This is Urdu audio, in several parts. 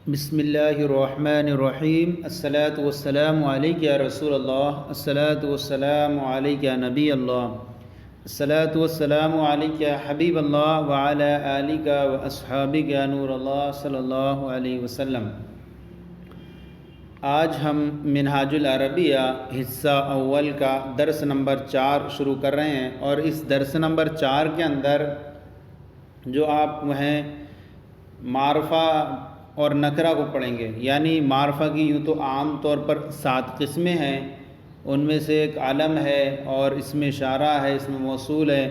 بسم اللہ الرحمن الرحیم الصلاۃ والسلام علیک یا رسول اللہ الصلاۃ والسلام علیک یا نبی اللہ الصلاۃ والسلام علیک یا حبیب اللہ وعلی آلک و اصحابک یا نور اللہ صلی اللہ علیہ وسلم۔ آج ہم منہاج العربیہ حصہ اول کا درس نمبر 4 شروع کر رہے ہیں، اور اس درس نمبر 4 کے اندر جو آپ ہیں معرفہ اور نکرہ کو پڑھیں گے۔ یعنی معرفہ کی یوں تو عام طور پر 7 قسمیں ہیں، ان میں سے ایک علم ہے، اور اس میں اشارہ ہے، اس میں موصول ہے،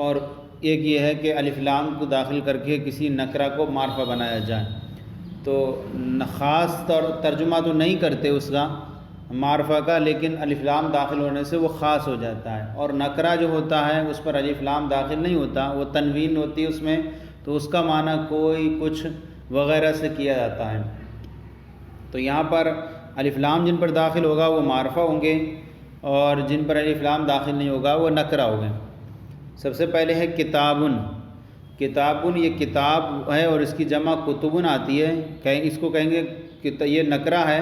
اور ایک یہ ہے کہ الف لام کو داخل کر کے کسی نکرہ کو معرفہ بنایا جائے۔ تو خاص طور ترجمہ تو نہیں کرتے اس کا معرفہ کا، لیکن الف لام داخل ہونے سے وہ خاص ہو جاتا ہے، اور نکرہ جو ہوتا ہے اس پر الف لام داخل نہیں ہوتا، وہ تنوین ہوتی ہے اس میں، تو اس کا معنی کوئی کچھ وغیرہ سے کیا جاتا ہے۔ تو یہاں پر الف لام جن پر داخل ہوگا وہ معرفہ ہوں گے، اور جن پر الف لام داخل نہیں ہوگا وہ نکرہ ہوں گے۔ سب سے پہلے ہے کتابن۔ کتابن یہ کتاب ہے، اور اس کی جمع کتبن آتی ہے، اس کو کہیں گے کہ یہ نکرہ ہے۔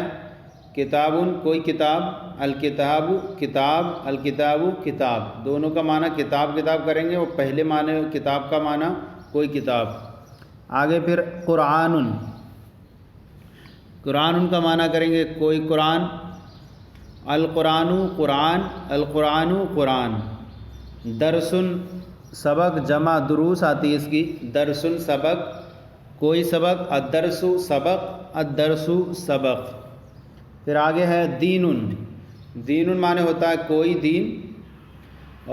کتابن کوئی کتاب، الکتاب کتاب، الکتاب کتاب، دونوں کا معنی کتاب کتاب کریں گے، اور پہلے معنی کتاب کا معنی کوئی کتاب۔ آگے پھر قرآن، قرآن کا معنی کریں گے کوئی قرآن۔ القرآن قرآن، القرآن قرآن۔ درسن سبق، جمع دروس آتی ہے اس کی، درسن سبق کوئی سبق، الدرس سبق، الدرس سبق۔ پھر آگے ہے دینن۔ دینن معنی ہوتا ہے کوئی دین،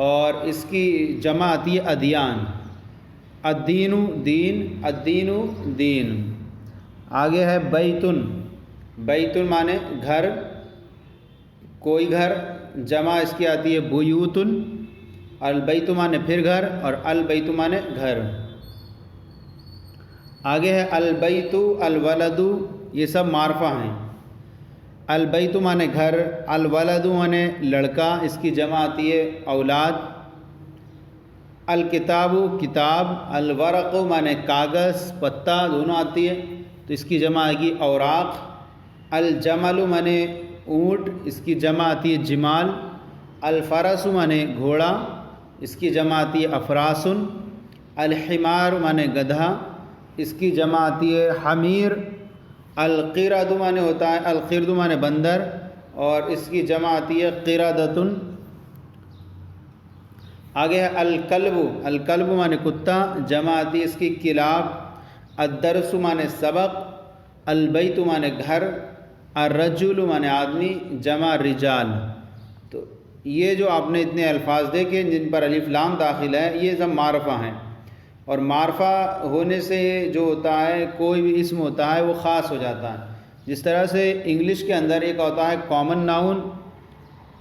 اور اس کی جمع آتی ہے ادیان۔ الدین دین، الدین دین۔ آگے ہے بیتن۔ بیتن معنی گھر، کوئی گھر، جمع اس کی آتی ہے بیوتن۔ البیت معنی پھر گھر، اور البیت معنی گھر۔ آگے ہے البیت، الولد، یہ سب معرفہ ہیں۔ البیت معنی گھر، الولد معنی لڑکا، اس کی جمع آتی ہے اولاد۔ الکتاب کتاب، الورق معنی کاغذ، پتہ، دونوں آتی ہے، تو اس کی جمع آئے گی اوراق۔ الجمل معنی اونٹ، اس کی جمع آتی ہے جمال۔ الفرس معنی گھوڑا، اس کی جمع آتی ہے افراسن۔ الحمار معنی گدھا، اس کی جمع آتی ہے حمیر۔ القرد معنی ہوتا ہے، القرد معنی بندر، اور اس کی جمع آتی ہے قردۃ۔ آگے ہے الکلب۔ الکلب معنی کتا، جمع آتی ہے اس کی کلاب۔ الدرس معنی سبق، البیت معنی گھر، الرجل معنی آدمی، جمع رجال۔ تو یہ جو آپ نے اتنے الفاظ دیکھے جن پر الف لام داخل ہے، یہ سب معرفہ ہیں، اور معرفہ ہونے سے جو ہوتا ہے کوئی بھی اسم ہوتا ہے وہ خاص ہو جاتا ہے۔ جس طرح سے انگلش کے اندر ایک ہوتا ہے کامن ناؤن،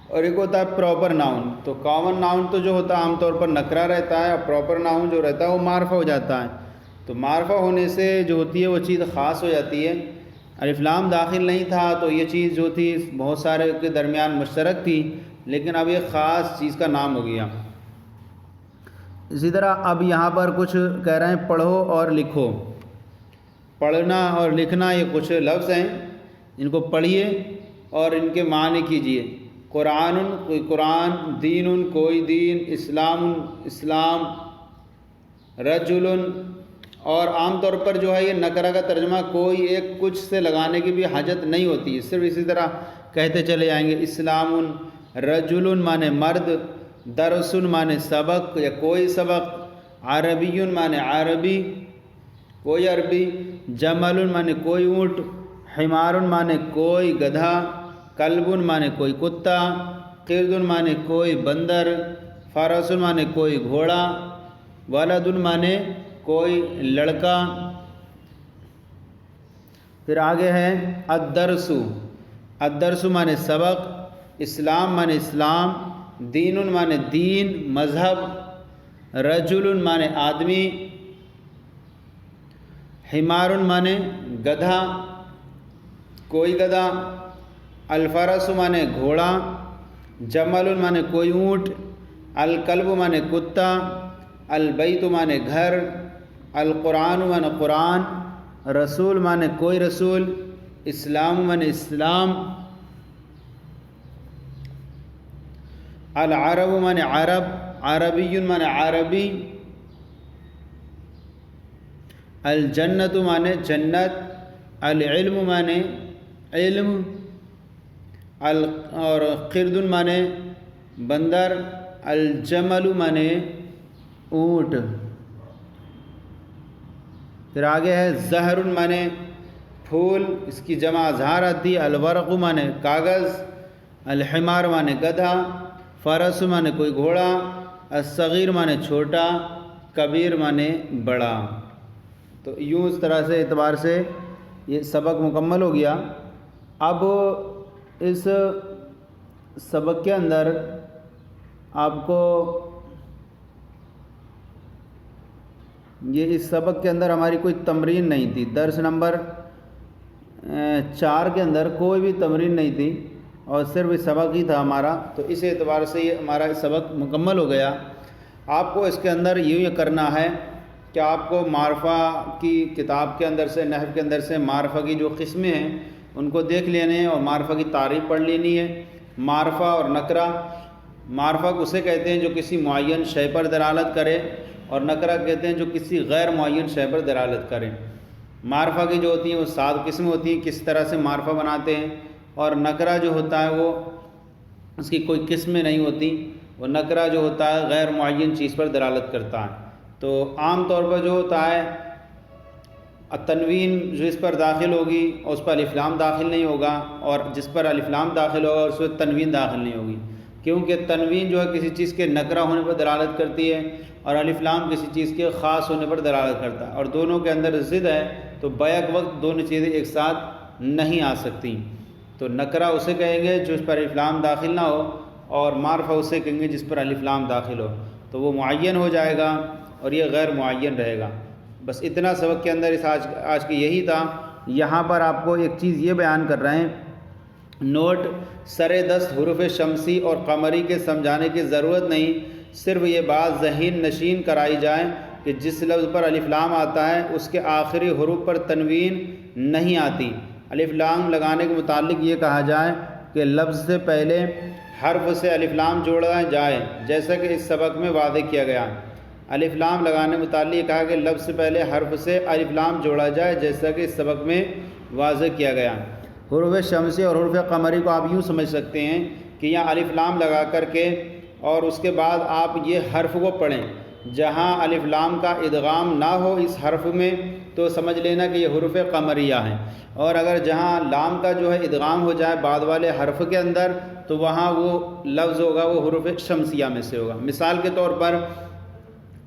اور ایک ہوتا ہے پراپر ناؤن۔ تو کامن ناؤن تو جو ہوتا ہے عام طور پر نکرہ رہتا ہے، اور پراپر ناؤن جو رہتا ہے وہ معرفہ ہو جاتا ہے۔ تو معرفہ ہونے سے جو ہوتی ہے وہ چیز خاص ہو جاتی ہے۔ الف لام داخل نہیں تھا تو یہ چیز جو تھی بہت سارے کے درمیان مشترک تھی، لیکن اب ایک خاص چیز کا نام ہو گیا۔ اسی طرح اب یہاں پر کچھ کہہ رہے ہیں پڑھو اور لکھو۔ پڑھنا اور لکھنا یہ کچھ لفظ ہیں، ان کو پڑھیے اور ان کے معنی کیجیے۔ قرآن کوئی قرآن، دین کوئی دین، اسلام اسلام، رجل، اور عام طور پر جو ہے یہ نکرہ کا ترجمہ کوئی ایک کچھ سے لگانے کی بھی حاجت نہیں ہوتی، صرف اسی طرح کہتے چلے جائیں گے۔ اسلام، رجل معنی مرد، درس معنی سبق یا کوئی سبق، عربی معنی عربی کوئی عربی، جمل معنی کوئی اونٹ، حمار معنی کوئی گدھا، کلب معنی کوئی کتا، قرد معنی کوئی بندر، فرس معنی کوئی گھوڑا، ولد معنی کوئی لڑکا۔ پھر آگے ہے الدرس۔ الدرس معنی سبق، اسلام معنی اسلام، دین معنی دین مذہب، رجل معنی آدمی، حمار معنی گدھا کوئی گدھا، الفرس معنی گھوڑا، جمل معنی کوئی اونٹ، الکلب معنی کتا، البیت معنی گھر، القرآن معنی قرآن، رسول مانے کوئی رسول، اسلام مانے اسلام، العرب مانے عرب، عربی مانے عربی، الجنت مانے جنت، العلم مانے علم، اور قرد مانے بندر، الجمل مانے اونٹ۔ پھر آگے ہے زہر مانے پھول، اس کی جمع ازہار آتی، الورق مانے کاغذ، الحمار مانے گدھا، فرس مانے کوئی گھوڑا، الصغیر مانے چھوٹا، کبیر مانے بڑا۔ تو یوں اس طرح سے اعتبار سے یہ سبق مکمل ہو گیا۔ اب اس سبق کے اندر آپ کو اس سبق کے اندر ہماری کوئی تمرین نہیں تھی، درس نمبر 4 کے اندر کوئی بھی تمرین نہیں تھی اور صرف یہ سبق ہی تھا ہمارا، تو اس اعتبار سے یہ ہمارا سبق مکمل ہو گیا۔ آپ کو اس کے اندر یہ کرنا ہے کہ آپ کو معرفہ کی کتاب کے اندر سے، نحو کے اندر سے معرفہ کی جو قسمیں ہیں ان کو دیکھ لینے ہیں اور معرفہ کی تعریف پڑھ لینی ہے۔ معرفہ اور نکرہ، معرفہ اسے کہتے ہیں جو کسی معین شے پر دلالت کرے، اور نکرہ کہتے ہیں جو کسی غیر معین شے پر دلالت کرے۔ معرفہ کی جو ہوتی ہیں وہ 7 قسم ہوتی ہیں، کس طرح سے معرفہ بناتے ہیں، اور نکرہ جو ہوتا ہے وہ اس کی کوئی قسمیں نہیں ہوتی، وہ نکرہ جو ہوتا ہے غیر معین چیز پر دلالت کرتا ہے۔ تو عام طور پر جو ہوتا ہے التنوین جو اس پر داخل ہوگی اور اس پر الف لام داخل نہیں ہوگا، اور جس پر الف لام داخل ہوگا اس پر تنوین داخل نہیں ہوگی، کیونکہ تنوین جو ہے کسی چیز کے نکرہ ہونے پر دلالت کرتی ہے اور الف لام کسی چیز کے خاص ہونے پر دلالت کرتا ہے، اور دونوں کے اندر ضد ہے، تو بیک وقت دونوں چیزیں ایک ساتھ نہیں آ سکتی۔ تو نکرہ اسے کہیں گے جو اس پر الف لام داخل نہ ہو، اور معرفہ اسے کہیں گے جس پر الف لام داخل ہو، تو وہ معین ہو جائے گا اور یہ غیر معین رہے گا۔ بس اتنا سبق کے اندر اس آج کی یہی تھا۔ یہاں پر آپ کو ایک چیز یہ بیان کر رہے ہیں، نوٹ سر دست حروف شمسی اور قمری کے سمجھانے کی ضرورت نہیں، صرف یہ بات ذہن نشین کرائی جائے کہ جس لفظ پر الف لام آتا ہے اس کے آخری حروف پر تنوین نہیں آتی۔ الف لام لگانے کے متعلق یہ کہا جائے کہ لفظ سے پہلے حرف سے الف لام جوڑا جائے، جیسا کہ اس سبق میں واضح کیا گیا۔ الف لام لگانے متعلق یہ کہا کہ لفظ سے پہلے حرف سے الف لام جوڑا جائے، جیسا کہ اس سبق میں واضح کیا گیا۔ حروف شمسی اور حروف قمری کو آپ یوں سمجھ سکتے ہیں کہ یہاں الف لام لگا کر کے اور اس کے بعد آپ یہ حرف کو پڑھیں، جہاں الف لام کا ادغام نہ ہو اس حرف میں تو سمجھ لینا کہ یہ حروف قمریہ ہیں، اور اگر جہاں لام کا جو ہے ادغام ہو جائے بعد والے حرف کے اندر تو وہاں وہ لفظ ہوگا وہ حروف شمسیہ میں سے ہوگا۔ مثال کے طور پر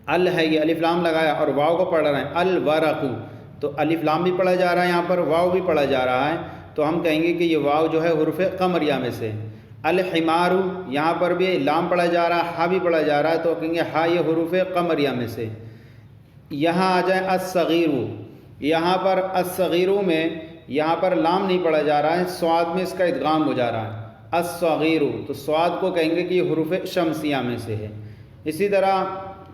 ال ہے، یہ الف لام لگایا اور واو کو پڑھ رہے ہیں، الورق، تو الف لام بھی پڑھا جا رہا ہے، یہاں پر واو بھی پڑھا جا رہا ہے، تو ہم کہیں گے کہ یہ واو جو ہے حروف قمریہ میں سے۔ الحمار، یہاں پر بھی لام پڑھا جا رہا ہے، ہا بھی پڑھا جا رہا ہے، تو کہیں گے ہا یہ حروف قمریہ میں سے۔ یہاں آ جائیں الصغیر، یہاں پر الصغیر میں یہاں پر لام نہیں پڑھا جا رہا ہے، صاد میں اس کا ادغام ہو جا رہا ہے، الصغیر، تو صاد کو کہیں گے کہ یہ حروف شمسیہ میں سے ہے۔ اسی طرح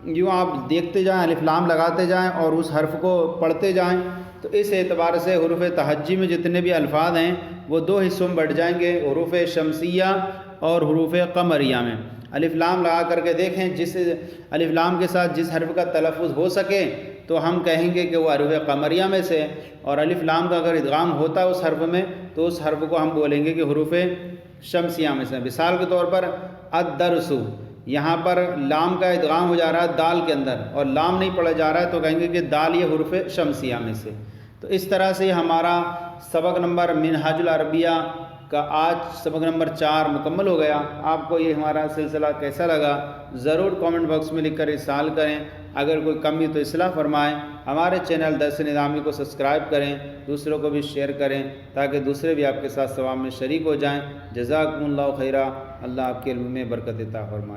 یوں آپ دیکھتے جائیں، الف لام لگاتے جائیں اور اس حرف کو پڑھتے جائیں، تو اس اعتبار سے حروف تہجی میں جتنے بھی الفاظ ہیں وہ 2 حصوں میں بٹ جائیں گے، حروف شمسیہ اور حروف قمریہ میں۔ الف لام لگا کر کے دیکھیں، جس الف لام کے ساتھ جس حرف کا تلفظ ہو سکے تو ہم کہیں گے کہ وہ حروف قمریہ میں سے، اور الف لام کا اگر ادغام ہوتا ہے اس حرف میں تو اس حرف کو ہم بولیں گے کہ حروف شمسیہ میں سے۔ مثال کے طور پر الدرس، یہاں پر لام کا ادغام ہو جا رہا ہے دال کے اندر اور لام نہیں پڑھا جا رہا ہے، تو کہیں گے کہ دال یہ حروف شمسیہ میں سے۔ تو اس طرح سے ہمارا سبق نمبر منہاج العربیہ کا آج سبق نمبر 4 مکمل ہو گیا۔ آپ کو یہ ہمارا سلسلہ کیسا لگا ضرور کامنٹ باکس میں لکھ کر ارسال کریں، اگر کوئی کمی تو اصلاح فرمائیں۔ ہمارے چینل درس نظامی کو سبسکرائب کریں، دوسروں کو بھی شیئر کریں تاکہ دوسرے بھی آپ کے ساتھ ثواب میں شریک ہو جائیں۔ جزاکم اللہ خیرہ، اللہ آپ کے علم میں برکت عطا فرمائے۔